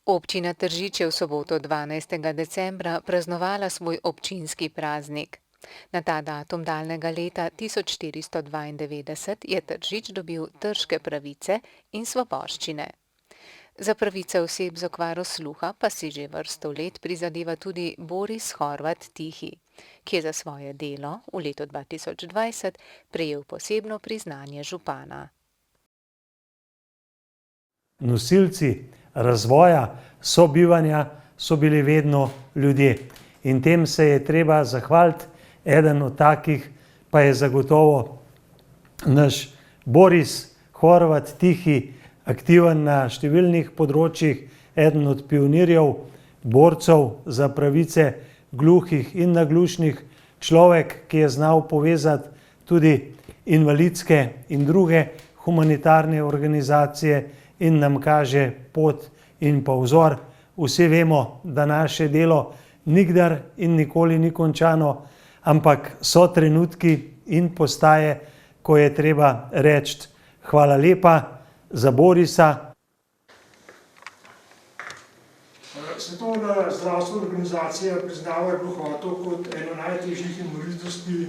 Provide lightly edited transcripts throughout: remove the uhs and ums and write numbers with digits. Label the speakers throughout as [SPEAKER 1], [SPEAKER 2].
[SPEAKER 1] Občina Tržič je v soboto 12. decembra praznovala svoj občinski praznik. Na ta datum daljnega leta 1492 je Tržič dobil trške pravice in svoboščine. Za pravice oseb z okvaro sluha pa si že vrsto let prizadeva tudi Boris Horvat Tihi, ki je za svoje delo v letu 2020 prejel posebno priznanje župana.
[SPEAKER 2] Nosilci razvoja, sobivanja so bili vedno ljudje in tem se je treba zahvaliti. Eden od takih pa je zagotovo naš Boris Horvat Tihi, aktiven na številnih področjih, eden od pionirjev, borcev za pravice gluhih in naglušnih, človek, ki je znal povezati tudi invalidske in druge humanitarne organizacije in nam kaže pot in pa vzor. Vsi vemo, da naše delo nikdar in nikoli ni končano, ampak so trenutki in postaje, ko je treba reči hvala lepa za Borisa.
[SPEAKER 3] Svetovna zdravstvena organizacija priznava gluhoto kot eno najtežjih invalidnosti,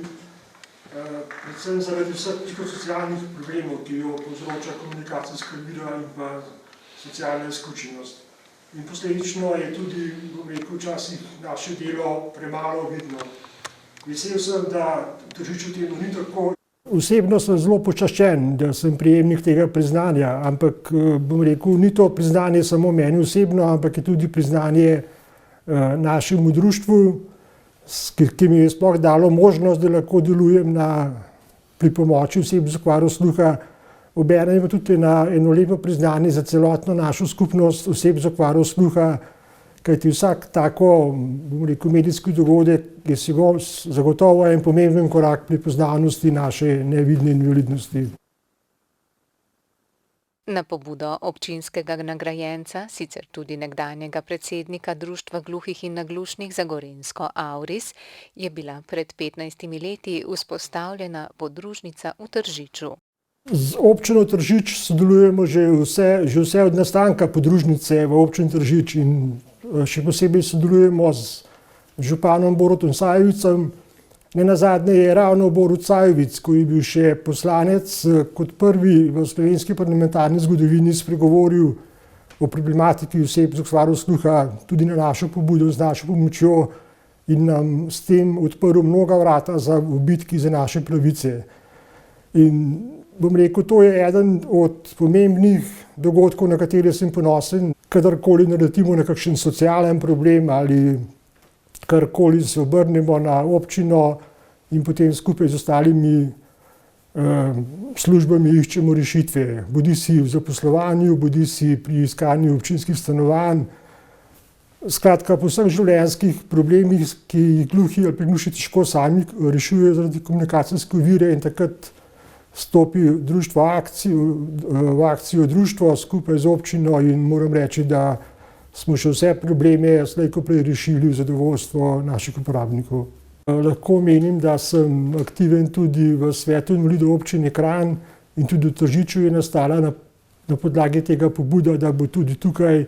[SPEAKER 3] predvsem zaradi vseh psihosocialnih problemov, ki jo povzroča komunikacijska ovira in pa socialna izključenost. In posledično je tudi, bom rekel, včasih naše delo premalo vidno. Vesel sem, da v Tržiču temu ni tako.
[SPEAKER 4] Osebno sem zelo počaščen, da sem prejemnik tega priznanja, ampak bom rekel, ni to priznanje samo meni osebno, ampak je tudi priznanje našemu društvu, ki mi je sploh dalo možnost, da lahko delujem pri pomoči oseb z okvaro sluha. Obenem je tudi eno lepo priznanje za celotno našo skupnost oseb z okvaro sluha, kajti vsak tako, bom rekel, medijski dogodek je zagotovo en pomemben korak pri poznanosti naše nevidne invalidnosti.
[SPEAKER 1] Na pobudo občinskega nagrajenca, sicer tudi nekdanjega predsednika Društva gluhih in naglušnih za Gorenjsko Auris, je bila pred 15 leti vzpostavljena podružnica v Tržiču.
[SPEAKER 4] Z občino Tržič sodelujemo že vse od nastanka podružnice v občini Tržič in še posebej sodelujemo z županom Borutom Sajovicem. Nenazadnje je ravno Borut Sajovic, ko je bil še poslanec, kot prvi v slovenski parlamentarni zgodovini spregovoril o problematiki oseb z okvaro sluha, tudi na našo pobudo, z našo pomočjo in nam s tem odprl mnoga vrata v bitki za naše pravice. In bom rekel, to je eden od pomembnih dogodkov, na katere sem ponosen. Kadarkoli naletimo na kakšen socialen problem ali karkoli se obrnemo na občino in potem skupaj z ostalimi službami iščemo rešitve. Bodisi v zaposlovanju, bodisi pri iskanju občinskih stanovanj. Skratka, po vseh življenjskih problemih, ki jih gluhi ali naglušni težko sami rešujejo zaradi komunikacijske ovire, in takrat stopi društvo v akcijo društvo skupaj z občino in moram reči, da smo še vse probleme slej ko prej rešili v zadovoljstvo naših uporabnikov. Lahko menim, da sem aktiven tudi v svetu invalidov občine Kranj in tudi v Tržiču je nastala na podlagi tega pobuda, da bo tudi tukaj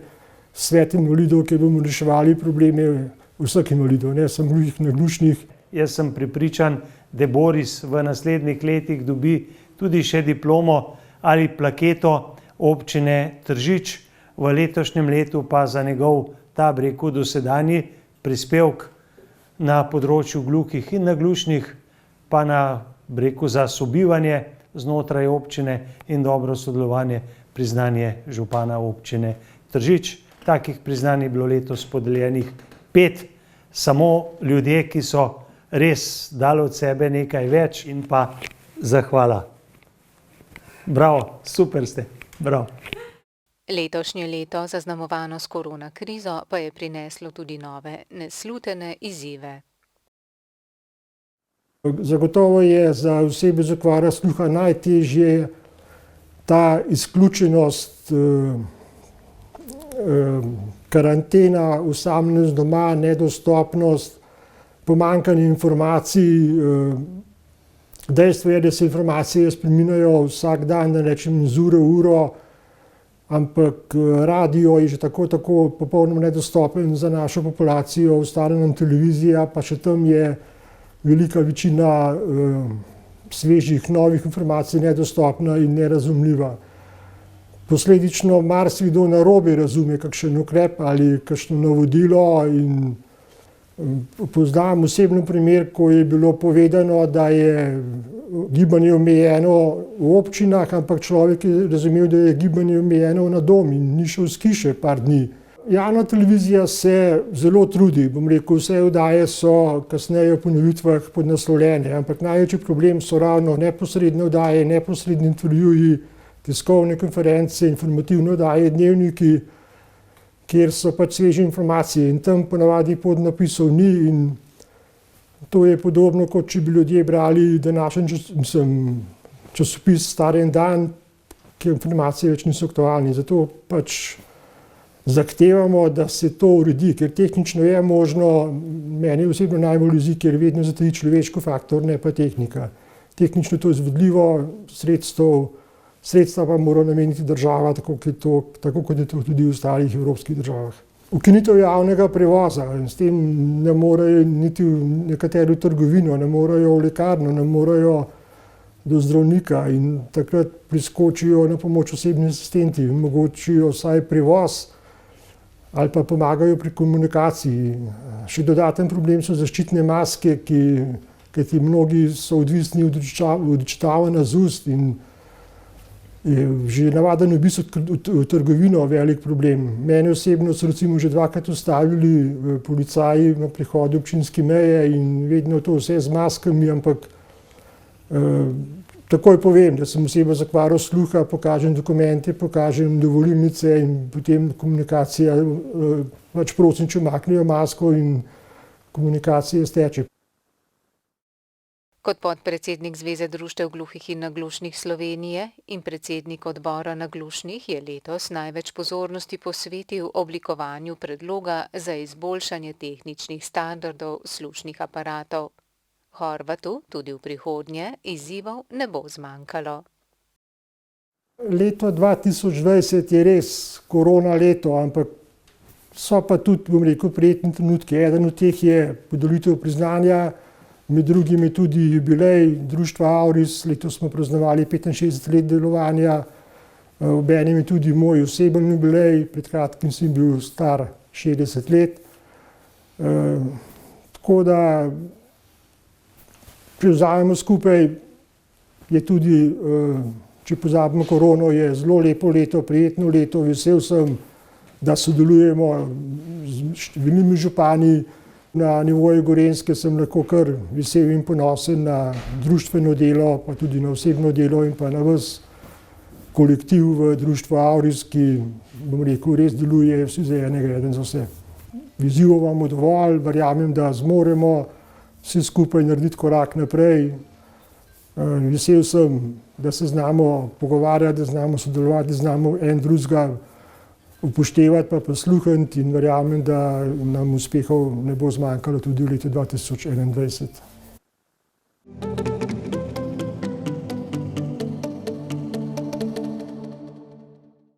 [SPEAKER 4] svet invalidov, kjer bomo reševali probleme vseh invalidov, ne samo gluhih, naglušnih.
[SPEAKER 2] Jaz sem prepričan, da Boris v naslednjih letih dobi tudi še diplomo ali plaketo občine Tržič, v letošnjem letu pa za njegov ta dosedanji prispevek na področju gluhih in naglušnih, pa na za sobivanje znotraj občine in dobro sodelovanje priznanje župana občine Tržič. Takih priznanj je bilo letos podeljenih 5, samo ljudje, ki so res dali od sebe nekaj več in pa zahvala. Bravo, super ste, bravo.
[SPEAKER 1] Letošnje leto, zaznamovano s korona krizo, pa je prineslo tudi nove neslutene izzive.
[SPEAKER 4] Zagotovo je za osebe z okvaro sluha najtežje ta izključenost, karantena, osamljenost doma, nedostopnost, pomanjkanje informacij. Dejstvo je, da se informacije spreminjajo vsak dan, da rečem z ure v uro. ampak radio je že tako popolnoma nedostopen za našo populacijo, ostane nam televizija, pa še tam je velika večina svežih, novih informacij nedostopna in nerazumljiva. Posledično marsikdo narobe razume kakšen ukrep ali kakšno navodilo in poznam osebno primer, ko je bilo povedano, da je gibanje omejeno v občinah, ampak človek je razumel, da je gibanje omejeno na dom in ni šel s hiše par dni. Javna televizija se zelo trudi, bom rekel, vse oddaje so kasneje v ponovitvah podnaslovljene, ampak največji problem so ravno neposredne oddaje, neposredni intervjuji, tiskovne konference, informativne oddaje, dnevniki, kjer so pač sveže informacije in tam ponavadi podnapisov ni in to je podobno, kot če bi ljudje brali današnji časopis Star en dan, kjer informacije več niso aktualne. Zato pač zahtevamo, da se to uredi, ker tehnično je možno, meni osebno najbolj jezi, ker vedno zataji človeški faktor, ne pa tehnika. Tehnično to je izvedljivo, sredstva pa mora nameniti država, tako kot je to tudi v ostalih evropskih državah. Ukinitev javnega prevoza, s tem ne morejo niti nekateri v trgovino, ne morejo v lekarno, ne morejo do zdravnika in takrat priskočijo na pomoč osebni asistenti, omogočijo vsaj prevoz ali pa pomagajo pri komunikaciji. Še dodaten problem so zaščitne maske, kajti mnogi so odvisni od odčitavanja z ust in je že navaden obisk v trgovino velik problem. Mene osebno so recimo že dvakrat ustavili policaji na prehodu občinske meje in vedno to vse z maskami, ampak takoj povem, da sem oseba z okvaro sluha, pokažem dokumente, pokažem dovolilnice in potem komunikacija, pač prosim, če umaknejo masko in komunikacija steče.
[SPEAKER 1] Kot podpredsednik Zveze društev gluhih in naglušnih Slovenije in predsednik odbora naglušnih je letos največ pozornosti posvetil oblikovanju predloga za izboljšanje tehničnih standardov slušnih aparatov. Horvatu tudi v prihodnje izzivov ne bo zmanjkalo.
[SPEAKER 4] Leto 2020 je res korona leto, ampak so pa tudi, bom rekel, prijetni trenutki. Eden od teh je podelitev priznanja, med drugim je tudi jubilej društva Auris, letos smo praznovali 65 let delovanja, obenem je tudi moj oseben jubilej, pred kratkim sem bil star 60 let. Tako da če vzamemo skupaj, je tudi, če pozabimo korono, je zelo lepo leto, prijetno leto, vesel sem, da sodelujemo z številnimi župani. Na nivoju Gorenjske sem lahko kar vesel in ponosen na društveno delo, pa tudi na osebno delo in pa na ves kolektiv v društvu Auris, ki, bom rekel, res deluje vsi za enega, eden za vse. Izzivov imamo dovolj, verjamem, da zmoremo vsi skupaj narediti korak naprej. Vesel sem, da se znamo pogovarjati, da znamo sodelovati, da znamo en drugega upoštevati pa posluhati in verjamem, da nam uspehov ne bo zmanjkalo tudi v letu 2021.